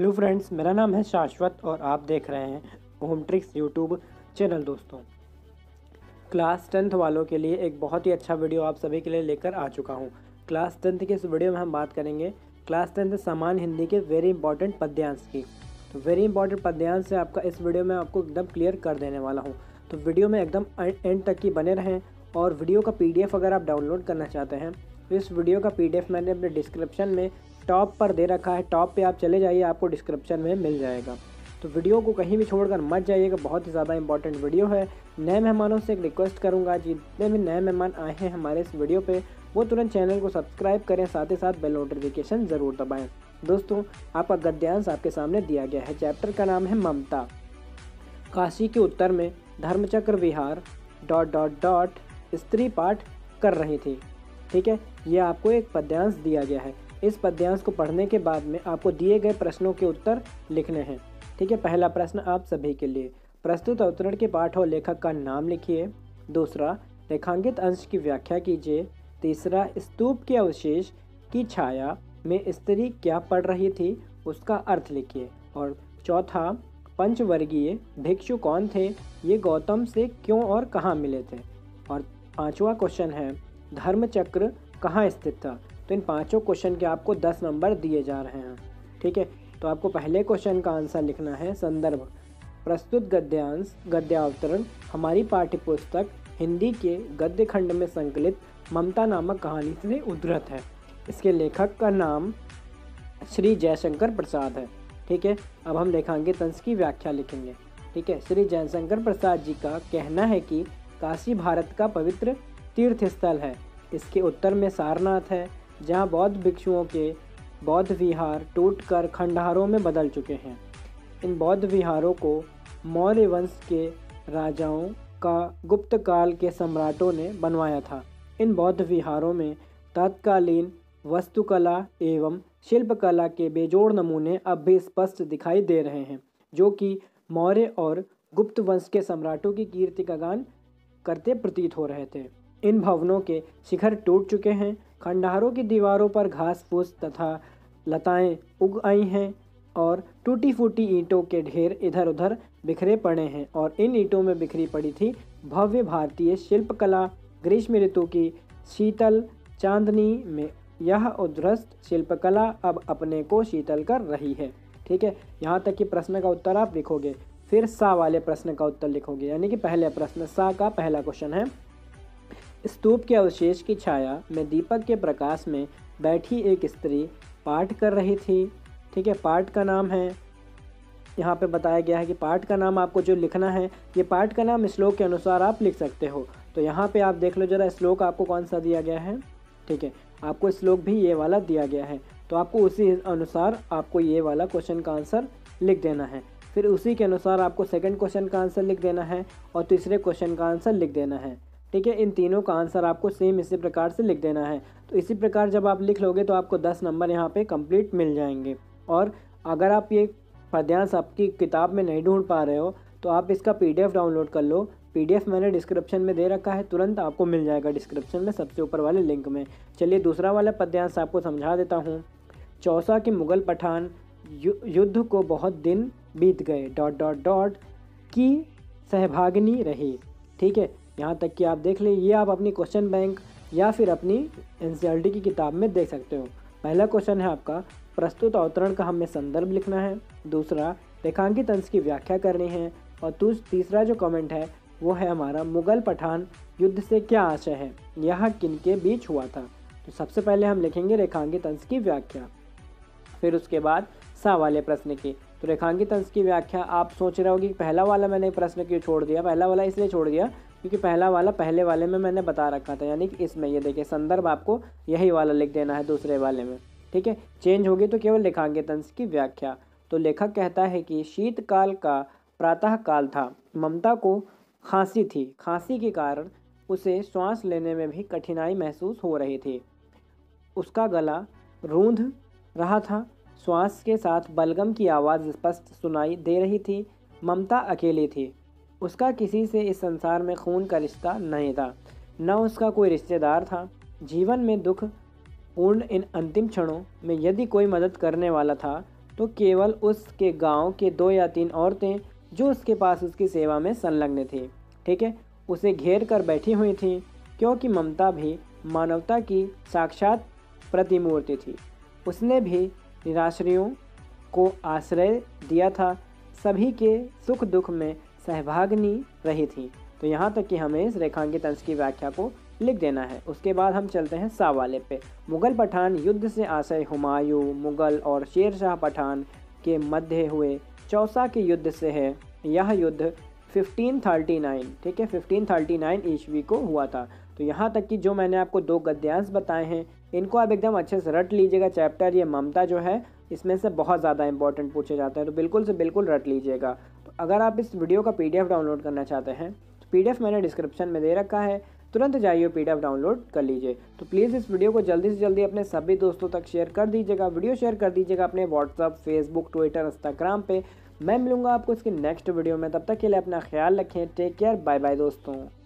Hello friends, मेरा नाम है शाश्वत और आप देख रहे हैं होम ट्रिक्स यूट्यूब चैनल। दोस्तों, क्लास 10th वालों के लिए एक बहुत ही अच्छा वीडियो आप सभी के लिए लेकर आ चुका हूं। क्लास 10th के इस वीडियो में हम बात करेंगे क्लास 10th सामान्य हिंदी के वेरी इंपॉर्टेंट पद्यांश की। तो वेरी इंपॉर्टेंट पद्यांश से आपका इस वीडियो में आपको एकदम क्लियर कर देने वाला हूँ। तो वीडियो में एकदम एंड तक ही बने रहें। और वीडियो का PDF अगर आप डाउनलोड करना चाहते हैं तो इस वीडियो का PDF मैंने अपने डिस्क्रिप्शन में टॉप पर दे रखा है। टॉप पे आप चले जाइए, आपको डिस्क्रिप्शन में मिल जाएगा। तो वीडियो को कहीं भी छोड़कर मत जाइएगा, बहुत ही ज़्यादा इंपॉर्टेंट वीडियो है। नए मेहमानों से एक रिक्वेस्ट करूंगा, जितने भी नए मेहमान आए हैं हमारे इस वीडियो पे वो तुरंत चैनल को सब्सक्राइब करें, साथ ही साथ बेल नोटिफिकेशन ज़रूर दबाएं। दोस्तों, आपका गद्यांश आपके सामने दिया गया है। चैप्टर का नाम है ममता। काशी के उत्तर में धर्मचक्र विहार ... स्त्री पाठ कर रही थी। ठीक है, ये आपको एक पद्यांश दिया गया है। इस पद्यांश को पढ़ने के बाद में आपको दिए गए प्रश्नों के उत्तर लिखने हैं। ठीक है, पहला प्रश्न आप सभी के लिए, प्रस्तुत अवतरण के पाठ और लेखक का नाम लिखिए। दूसरा, रेखांकित अंश की व्याख्या कीजिए। तीसरा, स्तूप के अवशेष की छाया में स्त्री क्या पढ़ रही थी, उसका अर्थ लिखिए। और चौथा, पंचवर्गीय भिक्षु कौन थे, ये गौतम से क्यों और कहाँ मिले थे। और पांचवा क्वेश्चन है, धर्मचक्र कहाँ स्थित था। तो इन पांचों क्वेश्चन के आपको 10 नंबर दिए जा रहे हैं। ठीक है, तो आपको पहले क्वेश्चन का आंसर लिखना है। संदर्भ, प्रस्तुत गद्यांश गद्यावतरण हमारी पाठ्यपुस्तक हिंदी के गद्य खंड में संकलित ममता नामक कहानी से उद्धृत है। इसके लेखक का नाम श्री जयशंकर प्रसाद है। ठीक है, अब हम रेखांकित अंश की व्याख्या लिखेंगे। ठीक है, श्री जयशंकर प्रसाद जी का कहना है कि काशी भारत का पवित्र तीर्थ स्थल है। इसके उत्तर में सारनाथ है, जहाँ बौद्ध भिक्षुओं के बौद्ध विहार टूटकर खंडहरों में बदल चुके हैं। इन बौद्ध विहारों को मौर्य वंश के राजाओं का गुप्त काल के सम्राटों ने बनवाया था। इन बौद्ध विहारों में तत्कालीन वास्तुकला एवं शिल्पकला के बेजोड़ नमूने अब भी स्पष्ट दिखाई दे रहे हैं, जो कि मौर्य और गुप्त वंश के सम्राटों की कीर्ति का गान करते प्रतीत हो रहे थे। इन भवनों के शिखर टूट चुके हैं। खंडहरों की दीवारों पर घास फूस तथा लताएं उग आई हैं और टूटी फूटी ईंटों के ढेर इधर उधर बिखरे पड़े हैं। और इन ईंटों में बिखरी पड़ी थी भव्य भारतीय शिल्पकला। ग्रीष्म ऋतु की शीतल चांदनी में यह उद्भ्रष्ट शिल्पकला अब अपने को शीतल कर रही है। ठीक है, यहाँ तक कि प्रश्न का उत्तर आप लिखोगे, फिर सा वाले प्रश्न का उत्तर लिखोगे। यानी कि पहले प्रश्न सा का पहला क्वेश्चन है, स्तूप के अवशेष की छाया में दीपक के प्रकाश में बैठी एक स्त्री पाठ कर रही थी। ठीक है, पाठ का नाम है, यहाँ पे बताया गया है कि पाठ का नाम आपको जो लिखना है, ये पाठ का नाम श्लोक के अनुसार आप लिख सकते हो। तो यहाँ पे आप देख लो जरा, श्लोक आपको कौन सा दिया गया है। ठीक है, आपको श्लोक भी ये वाला दिया गया है, तो आपको उसी अनुसार आपको ये वाला क्वेश्चन का आंसर लिख देना है। फिर उसी के अनुसार आपको सेकंड क्वेश्चन का आंसर लिख देना है और तीसरे क्वेश्चन का आंसर लिख देना है। ठीक है, इन तीनों का आंसर आपको सेम इसी प्रकार से लिख देना है। तो इसी प्रकार जब आप लिख लोगे तो आपको 10 नंबर यहाँ पे कंप्लीट मिल जाएंगे। और अगर आप ये पद्यांश आपकी किताब में नहीं ढूंढ पा रहे हो तो आप इसका PDF डाउनलोड कर लो। PDF मैंने डिस्क्रिप्शन में दे रखा है, तुरंत आपको मिल जाएगा डिस्क्रिप्शन में सबसे ऊपर वाले लिंक में। चलिए दूसरा वाला पद्यांश आपको समझा देता हूँ। चौसा के मुगल पठान युद्ध को बहुत दिन बीत गए ... की सहभागिनी रही। ठीक है, यहाँ तक कि आप देख ले, ये आप अपनी क्वेश्चन बैंक या फिर अपनी NCERT की किताब में देख सकते हो। पहला क्वेश्चन है आपका, प्रस्तुत अवतरण का हमें संदर्भ लिखना है। दूसरा, रेखांकित अंश की व्याख्या करनी है। और तीसरा जो कमेंट है वो है हमारा, मुगल पठान युद्ध से क्या आशय है, यह किनके बीच हुआ था। तो सबसे पहले हम लिखेंगे रेखांकित अंश की व्याख्या, फिर उसके बाद सा वाले प्रश्न की। तो रेखांकित अंश की व्याख्या आप सोच रहे हो कि पहला वाला मैंने प्रश्न क्यों छोड़ दिया। पहला वाला इसलिए छोड़ दिया क्योंकि पहला वाला पहले वाले में मैंने बता रखा था, यानी कि इसमें ये देखिए संदर्भ आपको यही वाला लिख देना है दूसरे वाले में। ठीक है, चेंज होगी तो केवल रेखांकित अंश की व्याख्या। तो लेखक कहता है कि शीतकाल का प्रातः काल था, ममता को खांसी थी। खांसी के कारण उसे श्वास लेने में भी कठिनाई महसूस हो रही थी। उसका गला रूंध रहा था, श्वास के साथ बलगम की आवाज़ स्पष्ट सुनाई दे रही थी। ममता अकेली थी, उसका किसी से इस संसार में खून का रिश्ता नहीं था, न उसका कोई रिश्तेदार था। जीवन में दुख पूर्ण इन अंतिम क्षणों में यदि कोई मदद करने वाला था तो केवल उसके गांव के 2 या 3 औरतें जो उसके पास उसकी सेवा में संलग्न थी, ठीक है, उसे घेर कर बैठी हुई थीं, क्योंकि ममता भी मानवता की साक्षात प्रतिमूर्ति थी। उसने भी निराश्रियों को आश्रय दिया था, सभी के सुख दुख में सहभागिनी रही थी। तो यहाँ तक कि हमें इस रेखांकित अंश की व्याख्या को लिख देना है। उसके बाद हम चलते हैं सा वाले पे। मुगल पठान युद्ध से आशय हुमायूं मुगल और शेर शाह पठान के मध्य हुए चौसा के युद्ध से है। यह युद्ध 1539, ठीक है, 1539 ईस्वी को हुआ था। तो यहाँ तक कि जो मैंने आपको 2 गद्यांश बताए हैं, इनको आप एकदम अच्छे से रट लीजिएगा। चैप्टर ये ममता जो है इसमें से बहुत ज़्यादा इंपॉर्टेंट पूछे जाते हैं, तो बिल्कुल से बिल्कुल रट लीजिएगा। तो अगर आप इस वीडियो का PDF डाउनलोड करना चाहते हैं तो PDF मैंने डिस्क्रिप्शन में दे रखा है, तुरंत जाइए PDF डाउनलोड कर लीजिए। तो प्लीज़ इस वीडियो को जल्दी से जल्दी अपने सभी दोस्तों तक शेयर कर दीजिएगा। वीडियो शेयर कर दीजिएगा अपने व्हाट्सअप, फेसबुक, ट्विटर, इंस्टाग्राम पे। मैं मिलूंगा आपको इसके नेक्स्ट वीडियो में। तब तक के लिए अपना ख्याल रखें। टेक केयर, बाय बाय दोस्तों।